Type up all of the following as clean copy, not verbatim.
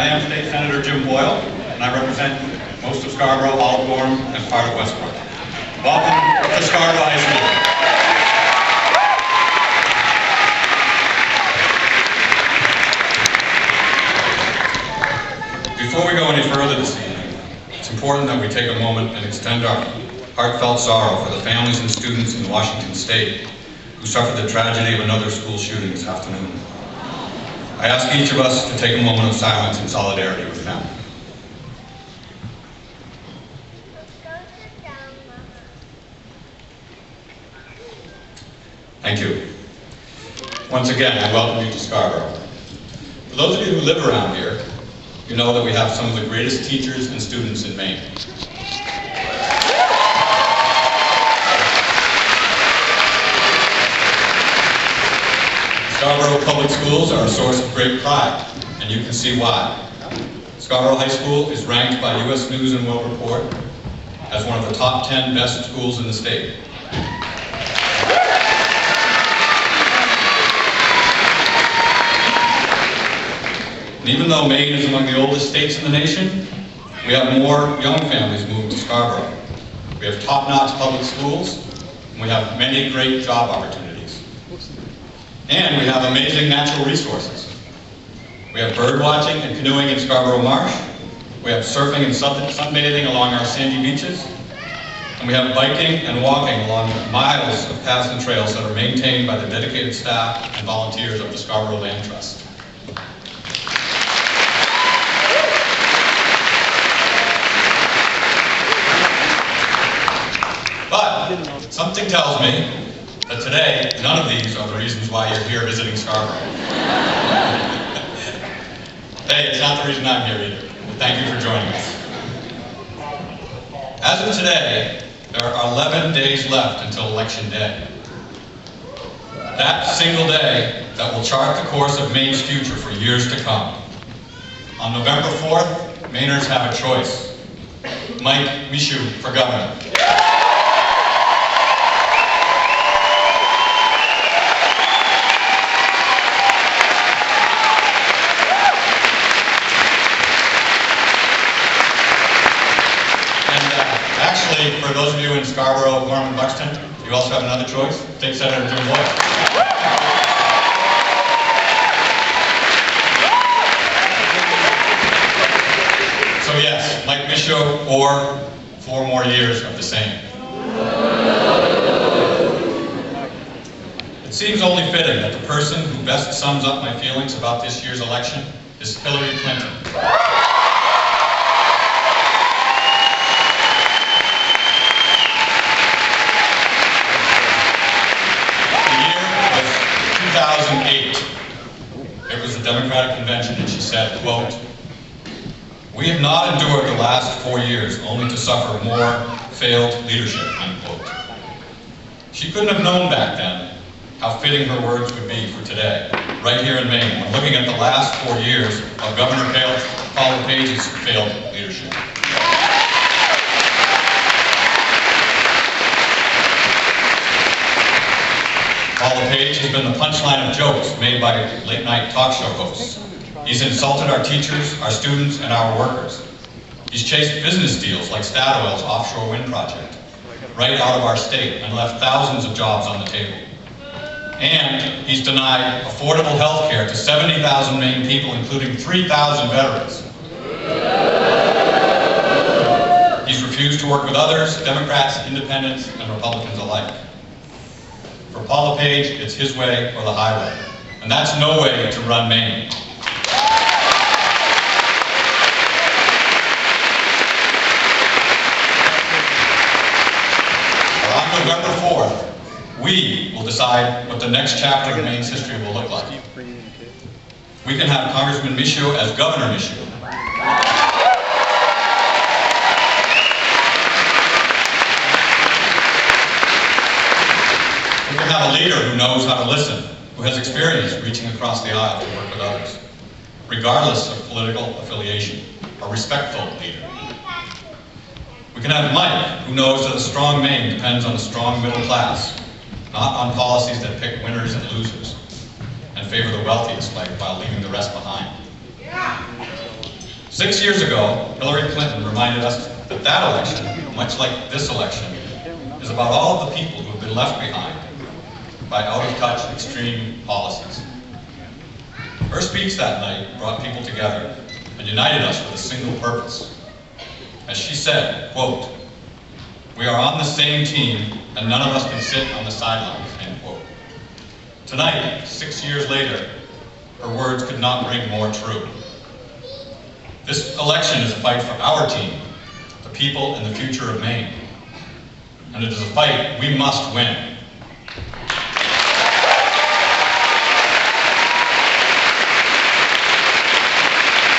am State Senator Jim Boyle, and I represent most of Scarborough, all of Gorham, and part of Westbrook. Welcome to Scarborough High School. Before we go any further this evening, it's important that we take a moment and extend our heartfelt sorrow for the families and students in Washington State who suffered the tragedy of another school shooting this afternoon. I ask each of us to take a moment of silence in solidarity with them. Thank you. Once again, I welcome you to Scarborough. For those of you who live around here, you know that we have some of the greatest teachers and students in Maine. Scarborough Public Schools are a source of great pride, and you can see why. Scarborough High School is ranked by U.S. News and World Report as one of the top 10 best schools in the state. And even though Maine is among the oldest states in the nation, we have more young families moving to Scarborough. We have top-notch public schools, and we have many great job opportunities. And we have amazing natural resources. We have bird watching and canoeing in Scarborough Marsh. We have surfing and sunbathing along our sandy beaches. And we have biking and walking along miles of paths and trails that are maintained by the dedicated staff and volunteers of the Scarborough Land Trust. But something tells me that today, none of these are the reasons why you're here visiting Scarborough. Hey, it's not the reason I'm here either. But thank you for joining us. As of today, there are 11 days left until Election Day. That single day that will chart the course of Maine's future for years to come. On November 4th, Mainers have a choice. Michaud for governor. For those of you in Scarborough, Gorham, and Buxton, you also have another choice. Take Senator Jim Boyle. So yes, like Michaud, or 4 more years of the same. It seems only fitting that the person who best sums up my feelings about this year's election is Hillary Clinton. It was the Democratic convention, and she said, quote, "We have not endured the last 4 years only to suffer more failed leadership," unquote. She couldn't have known back then how fitting her words would be for today, right here in Maine, when looking at the last 4 years of Governor Paul LePage's failed leadership. Paul LePage has been the punchline of jokes made by late-night talk show hosts. He's insulted our teachers, our students, and our workers. He's chased business deals like Statoil's offshore wind project right out of our state and left thousands of jobs on the table. And he's denied affordable health care to 70,000 Maine people, including 3,000 veterans. He's refused to work with others, Democrats, independents, and Republicans alike. For Paul LePage, it's his way or the highway. And that's no way to run Maine. But on November 4th, we will decide what the next chapter of Maine's history will look like. We can have Congressman Michaud as Governor Michaud. We can have a leader who knows how to listen, who has experience reaching across the aisle to work with others, regardless of political affiliation, a respectful leader. We can have Mike, who knows that a strong Maine depends on a strong middle class, not on policies that pick winners and losers, and favor the wealthiest while leaving the rest behind. 6 years ago, Hillary Clinton reminded us that that election, much like this election, is about all of the people who have been left behind by out-of-touch extreme policies. Her speech that night brought people together and united us with a single purpose. As she said, quote, "We are on the same team and none of us can sit on the sidelines," end quote. Tonight, 6 years later, her words could not ring more true. This election is a fight for our team, the people and the future of Maine. And it is a fight we must win.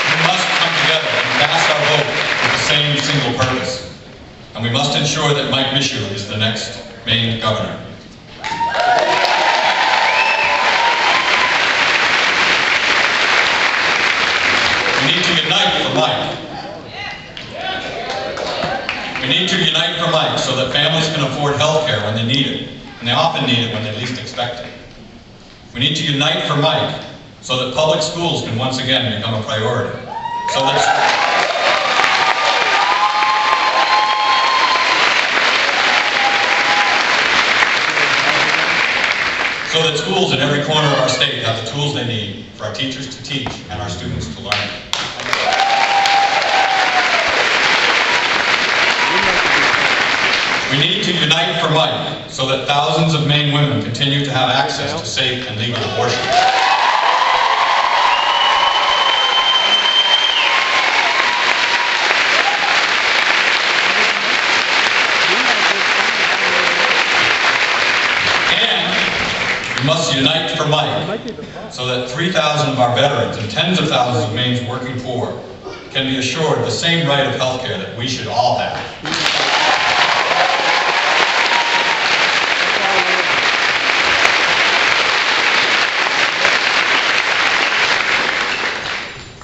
We must come together and cast our vote with the same single purpose. And we must ensure that Mike Michaud is the next Maine governor. We need to unite for Mike. We need to unite for Mike so that families can afford health care when they need it, and they often need it when they least expect it. We need to unite for Mike so that public schools can once again become a priority. So that schools in every corner of our state have the tools they need for our teachers to teach and our students to learn. We need to unite for Mike so that thousands of Maine women continue to have access to safe and legal abortion. And we must unite for Mike so that 3,000 of our veterans and tens of thousands of Maine's working poor can be assured the same right of health care that we should all have.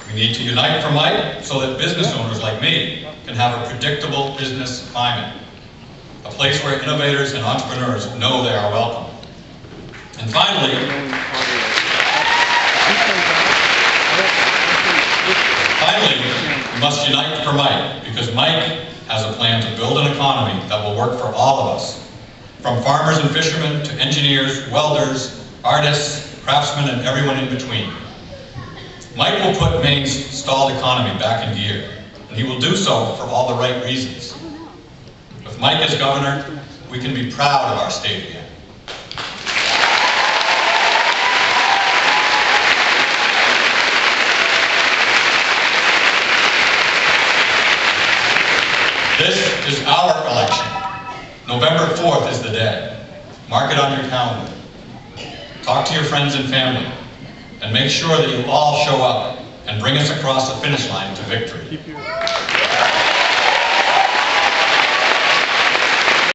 We need to unite for Mike so that business owners like me can have a predictable business climate, a place where innovators and entrepreneurs know they are welcome. And finally, we must unite for Mike because Mike has a plan to build an economy that will work for all of us, from farmers and fishermen to engineers, welders, artists, craftsmen, and everyone in between. Mike will put Maine's stalled economy back in gear, and he will do so for all the right reasons. With Mike as governor, we can be proud of our state again. This is our election. November 4th is the day. Mark it on your calendar. Talk to your friends and family, and make sure that you all show up and bring us across the finish line to victory.